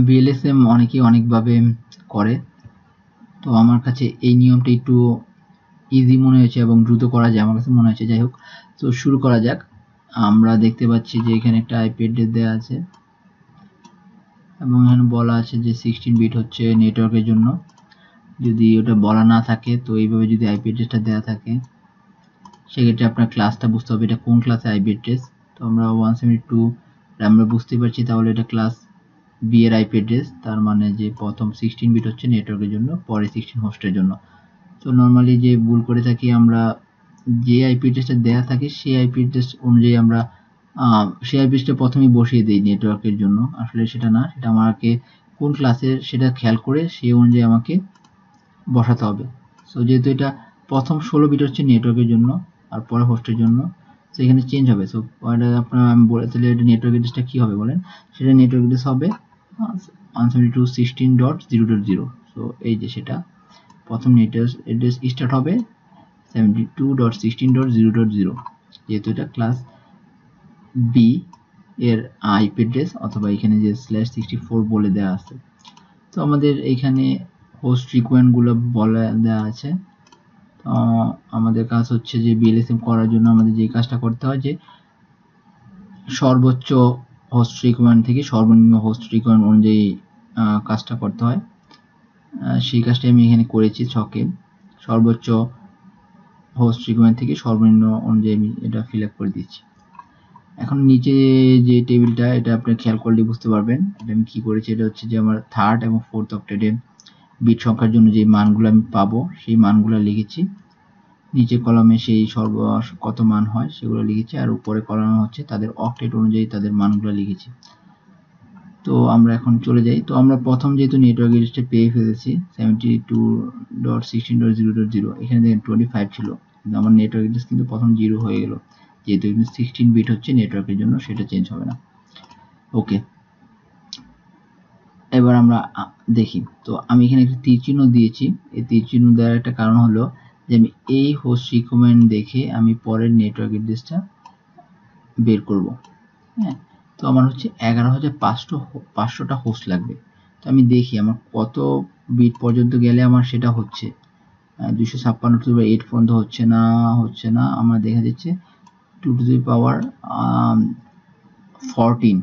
VLSM অনেকেই অনেকভাবে করে, তো আমার কাছে এই নিয়মটা একটু ইজি মনে হয়েছে এবং দ্রুত করা যায় আমার কাছে মনে হয়েছে। যাই হোক, তো শুরু করা যাক। আমরা দেখতে পাচ্ছি যে এখানে একটা আইপি অ্যাড্রেস দেওয়া আছে এবং এখানে বলা আছে যে 16 বিট হচ্ছে নেটওয়ার্কের জন্য। যদি ওটা বলা না থাকে, তো এইভাবে যদি আইপি অ্যাড্রেসটা দেওয়া থাকে, সেক্ষেত্রে আপনার ক্লাসটা বুঝতে হবে এটা কোন ক্লাসে আইপি অ্যাড্রেস। তো আমরা 172 আমরা বুঝতে পারছি, তাহলে এটা ক্লাস বি এর আইপি অ্যাড্রেস, তার মানে যে প্রথম 16 বিট হচ্ছে নেটওয়ার্কের জন্য, পরে 16 হোস্টের জন্য। তো নর্মালি যে ভুল করে থাকি আমরা, যে আইপি অ্যাড্রেসটা দেওয়া থাকে সেই আইপি অ্যাড্রেস অনুযায়ী আমরা সেই আইপি অ্যাড্রেসটা প্রথমেই বসিয়ে দিই নেটওয়ার্কের জন্য। আসলে সেটা না, সেটা আমাকে কোন ক্লাসের সেটা খেয়াল করে সেই অনুযায়ী আমাকে বসাতে হবে। সো যেহেতু এটা প্রথম 16 বিট হচ্ছে নেটওয়ার্কের জন্য আর পরে হোস্টের জন্য, তো এখানে চেঞ্জ হবে। সো আপনার আমি বলে তাহলে এটা নেটওয়ার্ক অ্যাড্রেসটা কী হবে বলেন, সেটা নেটওয়ার্ক অ্যাড্রেস হবে 172.16.0.0। সো এই যে সেটা প্রথম নেটওয়ার্ক অ্যাড্রেস স্টার্ট হবে 72.16.0.0, যেহেতু এটা ক্লাস বি এর আইপি অ্যাড্রেস, অথবা এখানে যে /64 বলে দেওয়া আছে। তো আমাদের এখানে হোস্ট রিকোয়ারমেন্টগুলো বলে দেওয়া আছে। তো আমাদের কাজ হচ্ছে যে VLSM করার জন্য আমাদের যে কাজটা করতে হয়, যে সর্বোচ্চ হোস্ট রিকোয়ারমেন্ট থেকে সর্বনিম্ন হোস্ট রিকোয়ারমেন্ট অনুযায়ী কাজটা করতে হয়। সেই কাজটা আমি এখানে করেছি ছকে, সর্বোচ্চ হোস্ট রিকোয়ারমেন্ট থেকে সর্বনিম্ন অনুযায়ী আমি এটা ফিল আপ করে দিচ্ছি। এখন নিচে যে টেবিলটা, এটা আপনি খেয়াল করলে বুঝতে পারবেন এটা আমি কি করেছি। এটা হচ্ছে যে আমার থার্ড এবং ফোর্থ অক্টেটে বিট সংখ্যার জন্য যে মানগুলো আমি পাবো সেই মানগুলো লিখেছি। নিচে কলামে সেই কত মান হয় সেগুলো লিখেছি, আর উপরে কলামে হচ্ছে তাদের অক্টেট অনুযায়ী তাদের মানগুলো লিখেছি। তো আমরা এখন চলে যাই। তো আমরা প্রথম যেহেতু নেটওয়ার্ক অ্যাড্রেসটা পেয়ে ফেলেছি 72.16.0.0, এখানে দেখেন 25 ছিল, কিন্তু আমার নেটওয়ার্ক অ্যাড্রেস কিন্তু প্রথম 0 হয়ে গেল, যেহেতু 16 বিট হচ্ছে নেটওয়ার্কের জন্য, সেটা চেঞ্জ হবে না। ওকে, এবার আমরা দেখি। তো আমি এখানে একটা তীর চিহ্ন দিয়েছি। এই তীর চিহ্ন দেওয়ার একটা কারণ হলো যে আমি এই হোস্ট রিকোয়ারমেন্ট দেখে আমি পরের নেটওয়ার্ক অ্যাড্রেসটা বের করব। হ্যাঁ, তো আমার হচ্ছে 11,500টা হোস্ট লাগবে। তো আমি দেখি আমার কত বিট পর্যন্ত গেলে আমার সেটা হচ্ছে। 256 পর্যন্ত হচ্ছে না আমার দেখা যাচ্ছে 2 to the power 14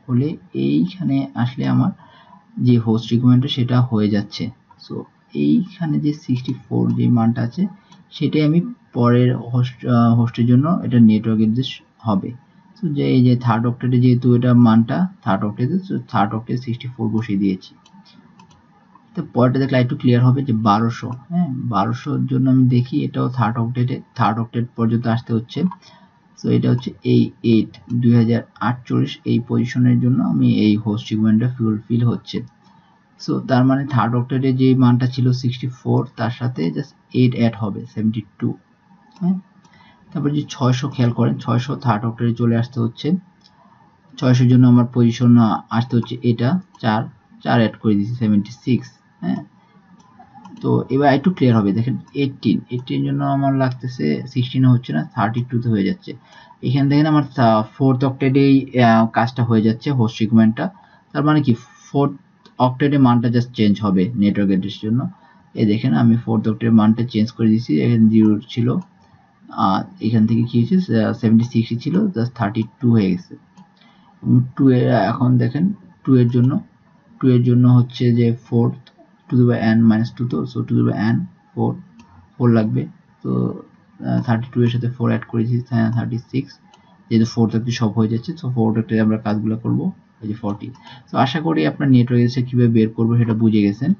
হলে এইখানে আসলে আমার যে হোস্ট রিকোয়ারমেন্টটা সেটা হয়ে যাচ্ছে। সো এইখানে যে 64 যে মানটা আছে সেটাই আমি পরের হোস্টের জন্য এটা নেটওয়ার্ক অ্যাড্রেস হবে। তো যে এই যে থার্ড অক্টেটে যেহেতু এটা মানটা থার্ড অক্টেটে, তো থার্ড অক্টেটে 64 বসিয়ে দিয়েছি। তো পরেরটা দেখলে একটু ক্লিয়ার হবে যে 1200। হ্যাঁ, 1200-র জন্য আমি দেখি এটাও থার্ড অক্টেট পর্যন্ত আসতে হচ্ছে। তো এটা হচ্ছে এই 2048 এই পজিশনের জন্য আমি এই হোস্ট রিকোয়ারমেন্টটা ফুলফিল হচ্ছে। সো তার মানে থার্ড অক্টেটে যে মানটা ছিল 64, তার সাথে জাস্ট 8 অ্যাড হবে 72। হ্যাঁ, তারপর যে 600 খেয়াল করেন, 600 থার্ড অক্টেটে চলে আসতে হচ্ছে। 600-র জন্য আমার পজিশন আসতে হচ্ছে এটা 4 অ্যাড করে দিয়েছি 76। হ্যাঁ, তো এবার একটু ক্লিয়ার হবে। দেখেন 18 জন্য আমার লাগতেছে 16 হচ্ছে না, 32 হয়ে যাচ্ছে। এখানে দেখেন আমার ফোর্থ অক্টেটেই কাজটা হয়ে যাচ্ছে হোস্ট রিকোয়ারমেন্টটা। তার মানে কি ফোর্থ অক্টেটের মানটা জাস্ট চেঞ্জ হবে নেটওয়ার্ক অ্যাড্রেসের জন্য। এই দেখেন আমি ফোর্থ অক্টেটের মানটা চেঞ্জ করে দিয়েছি, এখানে 0 ছিল, এখান থেকে কি হয়েছে 76 ছিল, জাস্ট 32 হয়ে গেছে। 2 এর এখন দেখেন 2 এর জন্য হচ্ছে যে fourth to the power n - 2, তো so to the power n 4 লাগবে। তো 32 এর সাথে 4 অ্যাড করেছি 36, যেহেতু 4 থাকতে সব হয়ে যাচ্ছে। সো 4 থাকতে আমরা কাজগুলো করব, এই যে 40। তো আশা করি আপনার নেটওয়ার্ক অ্যাড্রেসটা কিভাবে বের করবো সেটা বুঝে গেছেন।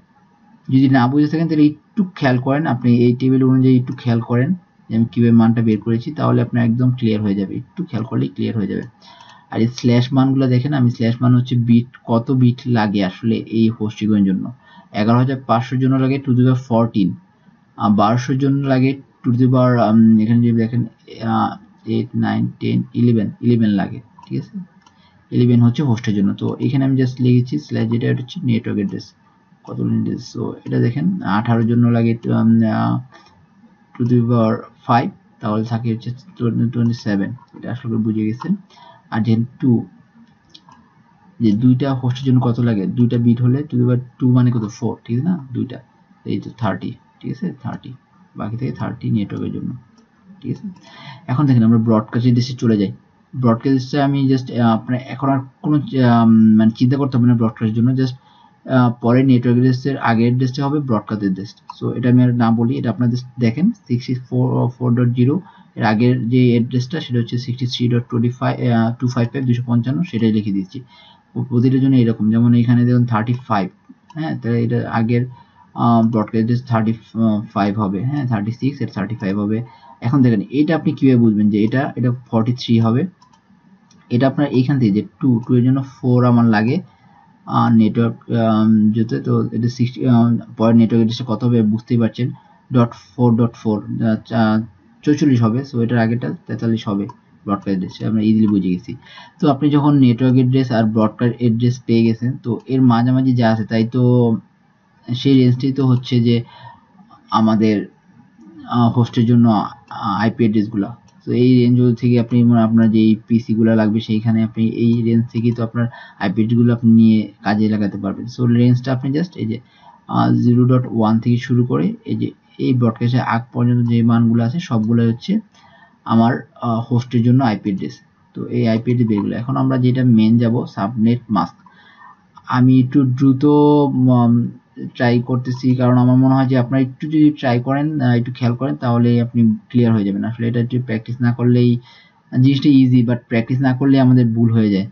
যদি না বুঝে থাকেন তাহলে একটু খেয়াল করেন, আপনি এই টেবিল অনুযায়ী একটু খেয়াল করেন যে আমি কিভাবে মানটা বের করেছি, তাহলে আপনার একদম ক্লিয়ার হয়ে যাবে। একটু খেয়াল করলেই ক্লিয়ার হয়ে যাবে। আর এই স্ল্যাশ মানগুলো দেখেন, আমি স্ল্যাশ মান হচ্ছে বিট, কত বিট লাগে আসলে এই হোস্ট রিকোয়ারমেন্টের জন্য। 11,500 জন্য লাগে 2 to the power 14, আর 1200 জন্য লাগে 2 to the power এখানে যদি দেখেন 8 9 10 11 লাগে। ঠিক আছে, 11 হচ্ছে হোস্টের জন্য। তো এখানে আমি জাস্ট লিখেছি স্ল্যাশ, যেটা হচ্ছে নেটওয়ার্ক অ্যাড্রেস, কত অ্যাড্রেস। সো এটা দেখেন 18 জন্য লাগে 2 to the power 5, তাহলে থাকে হচ্ছে 27। এটা আসলে বুঝে গেছেন। আর যেহেতু যে দুইটা হোস্টের জন্য কত লাগে, দুইটা বিট হলে 2 মানে কত 4, ঠিক আছে না, দুইটা, এই তো 30, ঠিক আছে 30, বাকি থেকে 30 নেটওয়ার্কের জন্য, ঠিক আছে। এখন দেখেন আমরা ব্রডকাস্ট এড্রেসে চলে যাই। ব্রডকাস্টে আমি জাস্ট আপনার এখন আর কোনো মানে চিন্তা করতে হবে না ব্রডকাস্টের জন্য, জাস্ট পরে নেটওয়ার্ক অ্যাড্রেসের আগের অ্যাড্রেসটা হবে ব্রডকাস্ট অ্যাড্রেস। সো এটা আমি আর না বলি, এটা আপনাদের দেখেন 64.4.0 এর আগের যে অ্যাড্রেসটা সেটা হচ্ছে 63.255 সেটাই লিখে দিচ্ছি। প্রতিটার জন্য এরকম, যেমন এখানে দেখুন 35, হ্যাঁ, তাহলে এটা আগের ব্রডকাস্ট অ্যাড্রেস 35 হবে, হ্যাঁ 36 এর 35 হবে। এখন দেখেন এটা আপনি কিভাবে বুঝবেন যে এটা 43 হবে, এটা আপনার এইখান থেকে যে 2 এর জন্য 4 আমার লাগে নেটওয়ার্ক যেতে, তো এটা 60 পরে নেটওয়ার্ক অ্যাড্রেসটা কত হবে বুঝতেই পারছেন, .4.4 44 হবে। সো এটার আগেটা 43 হবে ব্রডকাস্ট অ্যাড্রেস, আমরা ইজিলি বুঝে গেছি। তো আপনি যখন নেটওয়ার্ক অ্যাড্রেস আর ব্রডকাস্ট অ্যাড্রেস পেয়ে গেছেন, তো এর মাঝামাঝি যা আছে তাই তো সেই রেঞ্জটাই তো হচ্ছে যে আমাদের হোস্টের জন্য আইপি অ্যাড্রেসগুলো। তো এই রেঞ্জ থেকে আপনি আপনার যে পিসিগুলো লাগবে সেইখানে আপনি এই রেঞ্জ থেকেই তো আপনার আইপি অ্যাড্রেসগুলো আপনি নিয়ে কাজে লাগাতে পারবেন। সো রেঞ্জটা আপনি জাস্ট এই যে 0.1 থেকে শুরু করে এই যে এই ব্রডকাস্টের আগ পর্যন্ত যে মানগুলো আছে সবগুলো হচ্ছে আমার হোস্টের জন্য আইপি অ্যাড্রেস। তো এই আইপি অ্যাড্রেস বেরগুলো, এখন আমরা যেটা মেন যাব সাবনেট মাস্ক। আমি একটু দ্রুত ট্রাই করতেছি, কারণ আমার মনে হয় যে আপনারা একটু যদি ট্রাই করেন, একটু খেয়াল করেন, তাহলে আপনি ক্লিয়ার হয়ে যাবেন। আসলে এটা একটু প্র্যাকটিস না করলেই জিনিসটা ইজি, বাট প্র্যাকটিস না করলে আমাদের ভুল হয়ে যায়।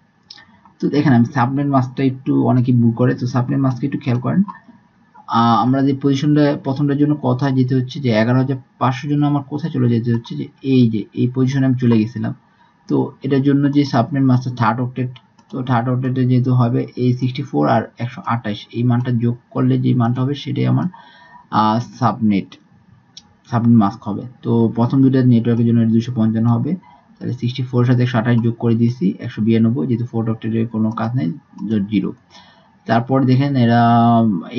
তো দেখেন আমি সাবনেট মাস্কটা একটু অনেকে ভুল করে, তো সাবনেট মাস্কটা একটু খেয়াল করেন। আমরা যে পজিশনটা প্রথমটার জন্য কোথায় যেতে হচ্ছে, যে 11,500 জন্য আমার কোথায় চলে যেতে হচ্ছে, যে এই পজিশনে আমি চলে গেছিলাম। তো এটার জন্য যে সাবনেট মাস্টার থার্ড অক্টেট, তো থার্ড অক্টেটে যেহেতু হবে এই 64 আর 128, এই মানটা যোগ করলে যে মানটা হবে সেটাই আমার সাবনেট মাস্ক হবে। তো প্রথম দুটো নেটওয়ার্কের জন্য 255 হবে, তাহলে 64 এর সাথে 128 যোগ করে দিয়েছি 192, যেহেতু ফোর্থ অক্টেটের কোনো কাজ নেই, 0। তারপর দেখেন এরা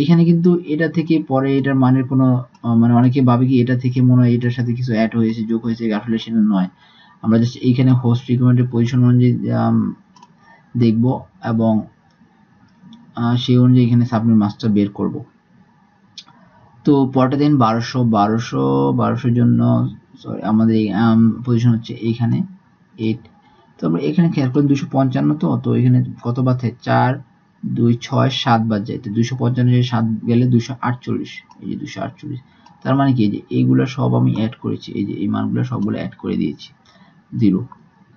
এখানে কিন্তু এটা থেকে পরে এটার মানের কোনো মানে অনেকে ভাবে কি এটা থেকে মনে হয় এটার সাথে কিছু অ্যাড হয়েছে, যোগ হয়েছে, আসলে সেটা নয়। আমরা জাস্ট এইখানে হোস্ট রিকোয়ারমেন্টের পজিশন অনুযায়ী দেখব এবং সেই অনুযায়ী এখানে সাবনেট মাস্কটা বের করব। তো পরটা দিন 1200 জন্য সরি আমাদের পজিশন হচ্ছে এইখানে 8। তো আমরা এখানে খেয়াল করি 255, তো এখানে কত বাদ হয়, 4 2 6 7 বাদ যায়, তো 255 7 গেলে 248, এই যে 248। তার মানে কি, এই যে এইগুলো সব আমি অ্যাড করেছি, এই যে এই মানগুলো সবগুলো অ্যাড করে দিয়েছি 0,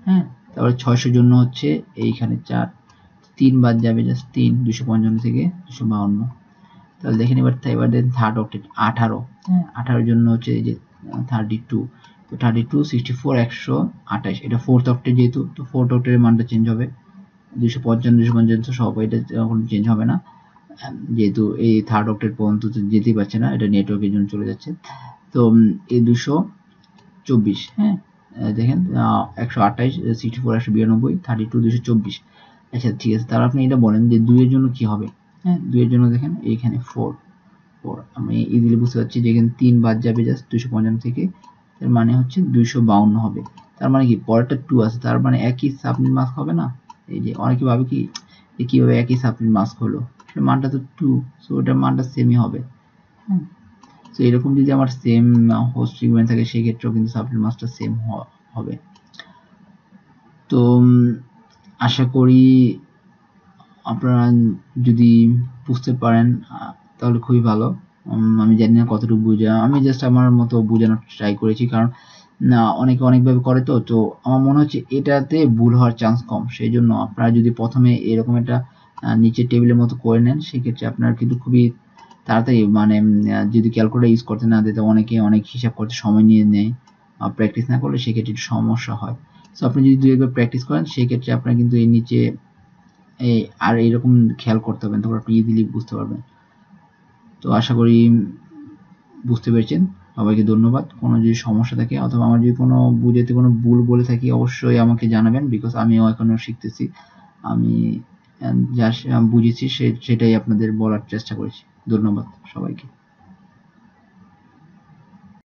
হ্যাঁ। তারপরে 600 জন্য হচ্ছে এইখানে 4 3 বাদ যাবে, জাস্ট 3 255 থেকে 252। তাহলে দেখেন এবার দেন থার্ড অক্টেট 18, হ্যাঁ 18 জন্য হচ্ছে এই যে 32, তো 32 64 128, এটা ফোর্থ অক্টেট যেহেতু, তো ফোর্থ অক্টেটের মানটা চেঞ্জ হবে 255 সব, এটা এখন চেঞ্জ হবে না, যেহেতু এই থার্ড অক্টেট পর্যন্ত যেতেই পারছে না, এটা নেটওয়ার্কের জন্য চলে যাচ্ছে। তো এই 224, হ্যাঁ দেখেন 128 64 192 32 224। আচ্ছা ঠিক আছে, তাহলে আপনি এটা বলেন যে 2 এর জন্য কি হবে, হ্যাঁ 2 এর জন্য দেখেন এইখানে 4, আমি ইজিলি বুঝতে পারছি যে এখানে 3 বাদ যাবে জাস্ট 255 থেকে, এর মানে হচ্ছে 252 হবে। তার মানে কি পরেরটা 2 আছে, তার মানে একই সাবনেট মাস্ক হবে না। এই যে অনেকে ভাবে কি কিভাবে একই সাবনেট মাস্ক হলো, মানটা তো 2, সো ওটার মানটা সেমই হবে, হ্যাঁ। তো এরকম যদি আমার সেম হোস্ট রিকোয়ারমেন্ট থাকে সেক্ষেত্রেও কিন্তু সাবনেট মাস্কটা সেম হবে। তো আশা করি আপনারা যদি বুঝতে পারেন তাহলে খুবই ভালো। আমি জানি না কতটুকু আমি জাস্ট আমার মতো বোঝানোর ট্রাই করেছি, কারণ অনেকে অনেকভাবে করে, তো আমার মনে হচ্ছে এটাতে ভুল হওয়ার চান্স কম। সেই জন্য আপনারা যদি প্রথমে এরকম একটা নিচের টেবিলের মতো করে নেন, সেক্ষেত্রে আপনার কিন্তু খুবই তাড়াতাড়ি মানে যদি ক্যালকুলেটর ইউজ করতে না দিতে অনেকে অনেক হিসাব করতে সময় নিয়ে নেয়, প্র্যাকটিস না করলে সেক্ষেত্রে একটু সমস্যা হয়। সো আপনি যদি 2-একবার প্র্যাকটিস করেন সেক্ষেত্রে আপনার কিন্তু এই নিচে আর এইরকম খেয়াল করতে হবে, তারপর আপনি ইজিলি বুঝতে পারবেন। তো আশা করি বুঝতে পেরেছেন। সবাইকে ধন্যবাদ। কোনো যদি সমস্যা থাকে অথবা আমার যদি কোনো বুঝাতে কোনো ভুল বলে থাকি অবশ্যই আমাকে জানাবেন, বিকজ আমিও এখনো শিখতেছি। আমি যা বুঝেছি সেটাই আপনাদের বলার চেষ্টা করেছি। ধন্যবাদ সবাইকে।